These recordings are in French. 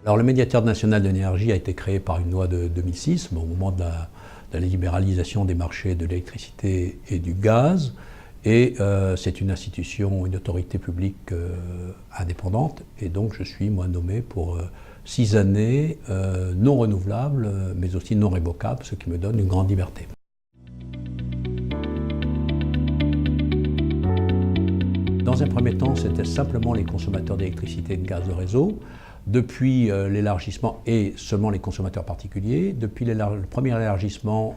Alors le médiateur national de l'énergie a été créé par une loi de 2006, au moment de la libéralisation des marchés de l'électricité et du gaz. Et c'est une institution, une autorité publique indépendante. Et donc je suis moi nommé pour 6 années non renouvelables, mais aussi non révocables, ce qui me donne une grande liberté. Dans un premier temps, c'était simplement les consommateurs d'électricité et de gaz de réseau. Depuis l'élargissement, et seulement les consommateurs particuliers, depuis le premier élargissement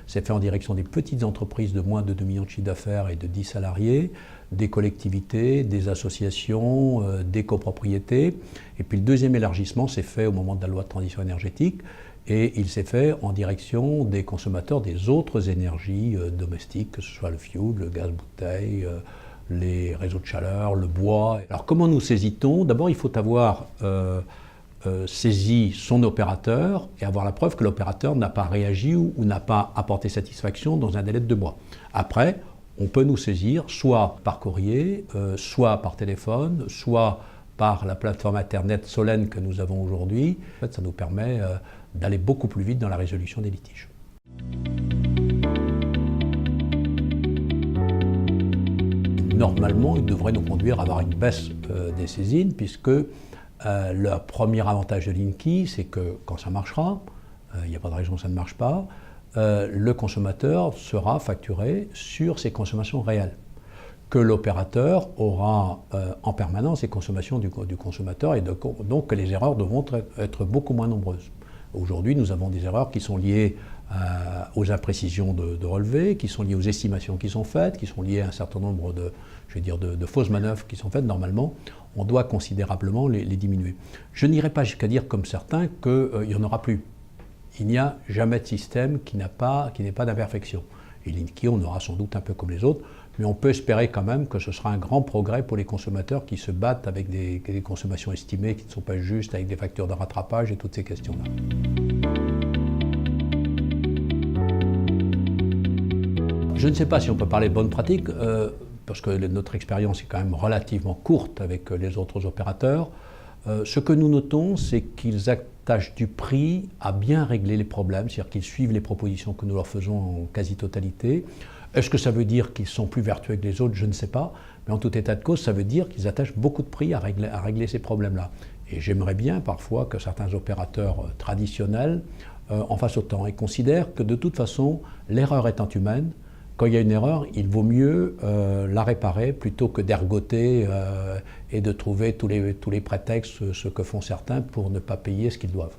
s'est fait en direction des petites entreprises de moins de 2 millions de chiffre d'affaires et de 10 salariés, des collectivités, des associations, des copropriétés. Et puis le deuxième élargissement s'est fait au moment de la loi de transition énergétique, et il s'est fait en direction des consommateurs des autres énergies domestiques, que ce soit le fioul, le gaz bouteille, les réseaux de chaleur, le bois. Alors comment nous saisit-on? D'abord, il faut avoir saisi son opérateur et avoir la preuve que l'opérateur n'a pas réagi ou n'a pas apporté satisfaction dans un délai de 2 mois. Après, on peut nous saisir soit par courrier, soit par téléphone, soit par la plateforme internet Solène que nous avons aujourd'hui. En fait, ça nous permet d'aller beaucoup plus vite dans la résolution des litiges. Normalement, il devrait nous conduire à avoir une baisse des saisines, puisque le premier avantage de Linky, c'est que quand ça marchera, il n'y a pas de raison que ça ne marche pas, le consommateur sera facturé sur ses consommations réelles, que l'opérateur aura en permanence les consommations du consommateur, et donc que les erreurs devront être beaucoup moins nombreuses. Aujourd'hui, nous avons des erreurs qui sont liées aux imprécisions de relevés, qui sont liées aux estimations qui sont faites, qui sont liées à un certain nombre de fausses manœuvres qui sont faites. Normalement, on doit considérablement les diminuer. Je n'irai pas jusqu'à dire, comme certains, qu'il n'y en aura plus. Il n'y a jamais de système qui n'ait pas d'imperfection. Et Linky, on aura sans doute un peu comme les autres, mais on peut espérer quand même que ce sera un grand progrès pour les consommateurs qui se battent avec des consommations estimées qui ne sont pas justes, avec des factures de rattrapage et toutes ces questions-là. Je ne sais pas si on peut parler de bonnes pratiques, parce que notre expérience est quand même relativement courte avec les autres opérateurs. Ce que nous notons, c'est qu'ils attachent du prix à bien régler les problèmes, c'est-à-dire qu'ils suivent les propositions que nous leur faisons en quasi-totalité. Est-ce que ça veut dire qu'ils sont plus vertueux que les autres? Je ne sais pas. Mais en tout état de cause, ça veut dire qu'ils attachent beaucoup de prix à régler ces problèmes-là. Et j'aimerais bien parfois que certains opérateurs traditionnels en fassent autant et considèrent que de toute façon, l'erreur étant humaine, quand il y a une erreur, il vaut mieux la réparer plutôt que d'ergoter et de trouver tous les prétextes, ce que font certains, pour ne pas payer ce qu'ils doivent.